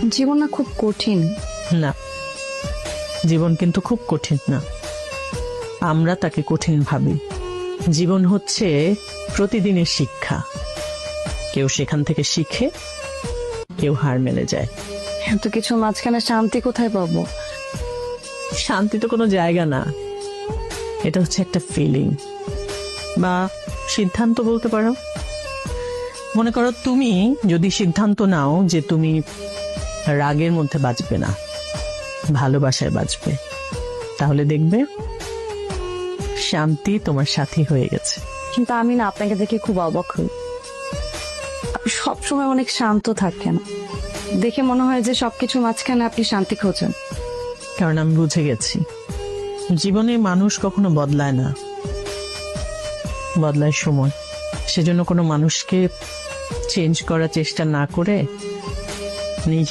জীবন না খুব কঠিন। না, জীবন কিন্তু খুব কঠিন না, আমরা তাকে কঠিন ভাবি। জীবন হচ্ছে প্রতিদিনের শিক্ষা, কেউ সেখান থেকে শিখে, কেউ হার মেনে যায়। এত কিছু মাঝখানে শান্তি কোথায় পাবো? শান্তি তো কোনো জায়গা না, এটা হচ্ছে একটা ফিলিং বা সিদ্ধান্ত বলতে পারো। মনে করো তুমি যদি সিদ্ধান্ত নাও যে তুমি রাগের মধ্যে বাঁচবে না, ভালোবাসায় বাঁচবে, তাহলে দেখবে শান্তি তোমার সাথী হয়ে গেছে। কিন্তু আমি না আপনাকে দেখে খুব অবাক হই। আপনি সবসময় অনেক শান্ত থাকেন, দেখে মনে হয় যে সবকিছু মাঝখানে আপনি শান্তি খোঁজেন। কারণ আমি বুঝে গেছি জীবনে মানুষ কখনো বদলায় না, বদলায় সময়। সেজন্য কোনো মানুষকে চেঞ্জ করার চেষ্টা না করে নিজে